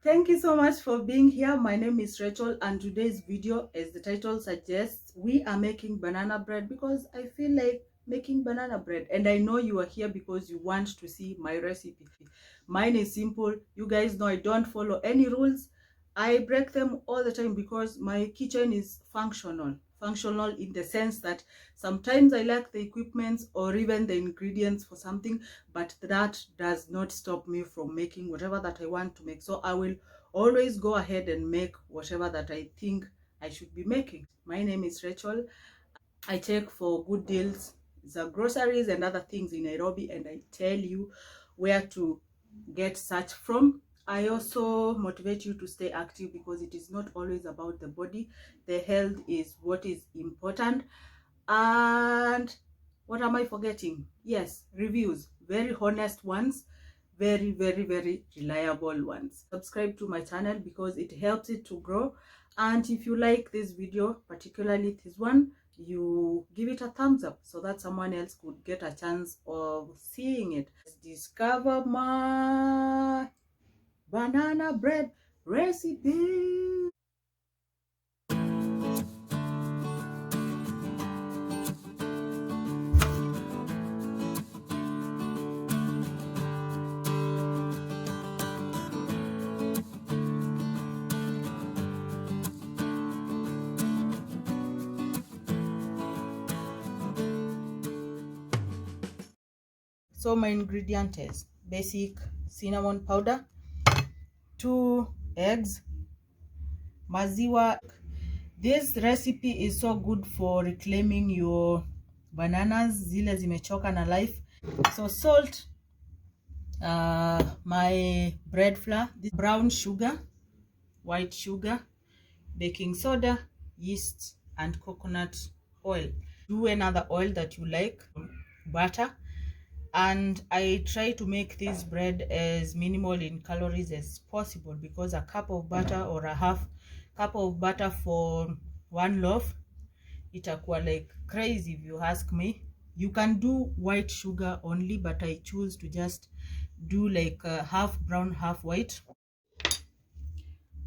Thank you so much for being here. My name is Rachel, and today's video, as the title suggests, we are making banana bread because I feel like making banana bread, and I know you are here because you want to see my recipe. Mine is simple. You guys know I don't follow any rules. I break them all the time because my kitchen is functional in the sense that sometimes I lack the equipment or even the ingredients for something, but that does not stop me from making whatever that I want to make. So I will always go ahead and make whatever that I think I should be making. My name is Rachel. I check for good deals, the groceries and other things in Nairobi, and I tell you where to get such from. I also motivate you to stay active because it is not always about the body. The health is what is important. And what am I forgetting? Yes, reviews, very honest ones, very reliable ones. Subscribe to my channel because it helps it to grow. And if you like this video, particularly this one, you give it a thumbs up so that someone else could get a chance of seeing it. Discover my banana bread recipe. So my ingredient is basic cinnamon powder, 2 eggs, maziwa. This recipe is so good for reclaiming your bananas zile zimechoka na life. So salt, my bread flour, this brown sugar, white sugar, baking soda, yeast, and coconut oil. Do another oil that you like, butter. And I try to make this bread as minimal in calories as possible because a cup of butter or a half cup of butter for one loaf, itakuwa like crazy if you ask me. You can do white sugar only, but I choose to just do like half brown half white.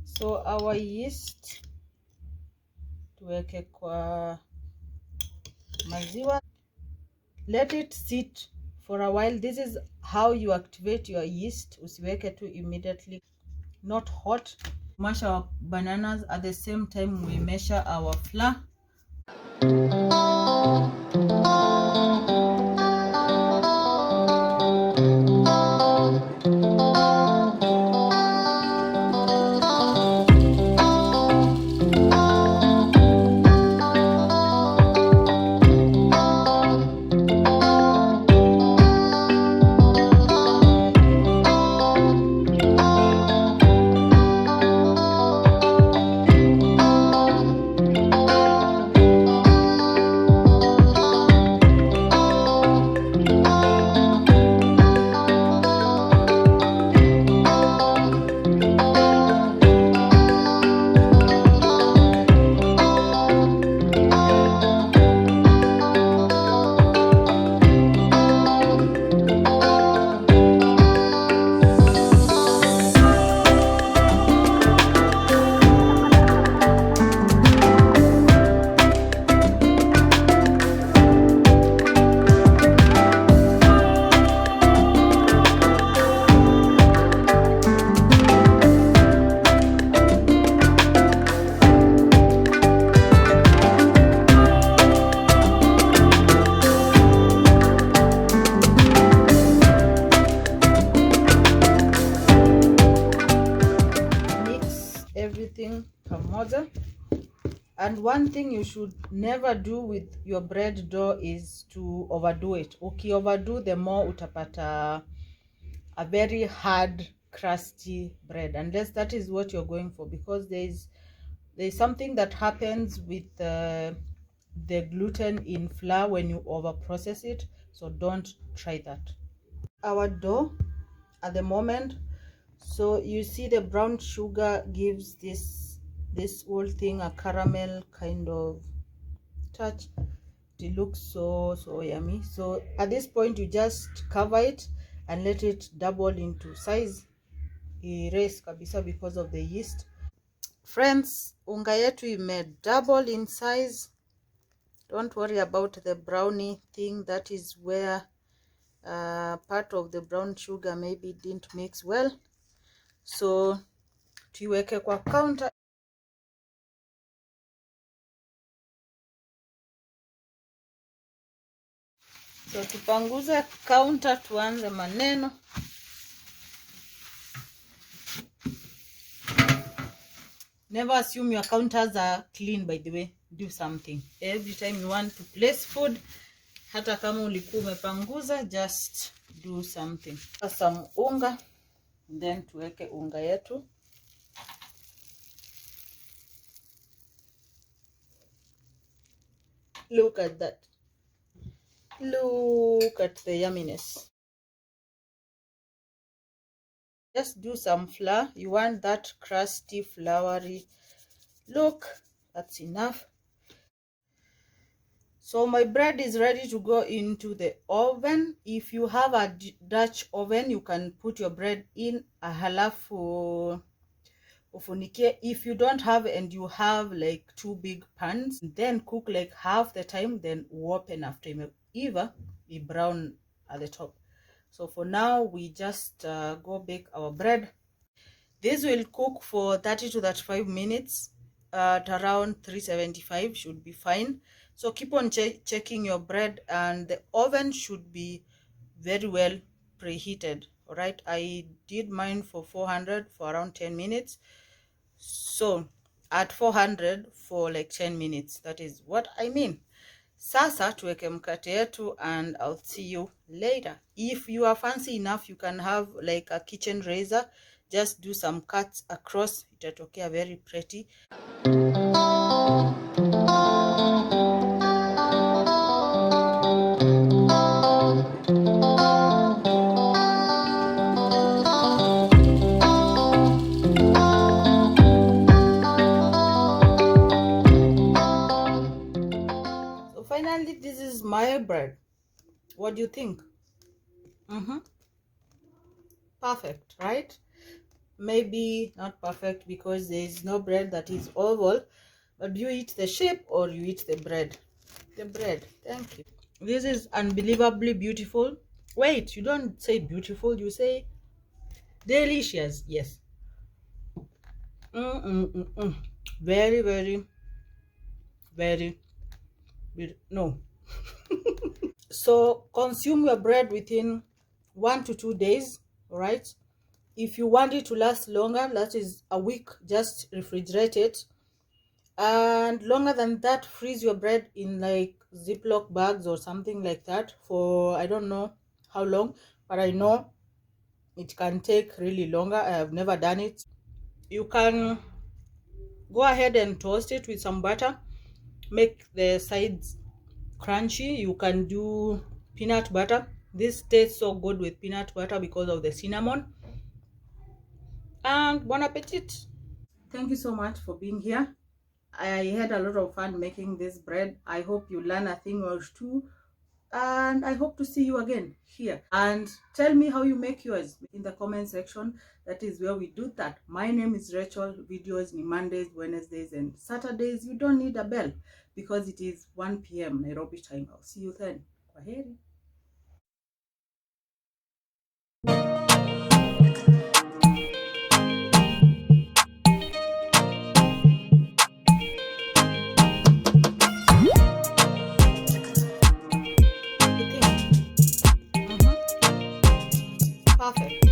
So our yeast tuweke kwa maziwa, let it sit for a while. This is how you activate your yeast. Usiweke tu immediately, not hot. Mash our bananas at the same time we measure our flour. Everything pamoja. And one thing you should never do with your bread dough is to overdo it. Overdo, the more utapata a very hard crusty bread, unless that is what you're going for, because there's something that happens with the gluten in flour when you over process it. So don't try that. Our dough at the moment, so you see the brown sugar gives this whole thing a caramel kind of touch. It looks so yummy. So at this point you just cover it and let it double into size. erase kabisa because of the yeast. Friends, unga yetu ime double in size. Don't worry about the brownie thing. That is where part of the brown sugar maybe didn't mix well. So tuiweke kwa counter. So tupanguze counter, tuanze maneno. Never assume your counters are clean, by the way. Do something. Every time you want to place food, hata kama ulikuwa umepanguza, just do something. Some unga, then tuweke unga yetu. Look at that. Look at the yumminess. Just do some flour. You want that crusty, floury look. That's enough. So my bread is ready to go into the oven. If you have a Dutch oven, you can put your bread in, halafu ufunikie. If you don't have and you have like 2 big pans, then cook like half the time, then open after either be brown at the top. So for now, we just go bake our bread. This will cook for 30 to 35 minutes at around 375, should be fine. So keep on checking your bread, and the oven should be very well preheated. All right, I did mine for 400 for around 10 minutes. So at 400 for like 10 minutes, that is what I mean. Sasa tuweke mkate yetu, and I'll see you later. If you are fancy enough, you can have like a kitchen razor. Just do some cuts across. Itatokea very pretty. So finally, this is my bread. What do you think? Perfect, right? Maybe not perfect because there is no bread that is oval, but you eat the shape or you eat the bread. The bread. Thank you. This is unbelievably beautiful. Wait, you don't say beautiful, you say delicious. Yes. Very, very, very, no. So consume your bread within 1 to 2 days. All right. If you want it to last longer, that is a week, just refrigerate it. And longer than that, freeze your bread in like Ziploc bags or something like that for, I don't know how long, but I know it can take really longer. I have never done it. You can go ahead and toast it with some butter, make the sides crunchy. You can do peanut butter. This tastes so good with peanut butter because of the cinnamon. And bon appetit. Thank you so much for being here. I had a lot of fun making this bread. I hope you learn a thing or two, and I hope to see you again here. And tell me how you make yours in the comment section. That is where we do that. My name is Rachel. Videos ni Mondays, Wednesdays, and Saturdays. You don't need a bell because it is 1 p.m. Nairobi time. I'll see you then. Kwaheri. Perfect.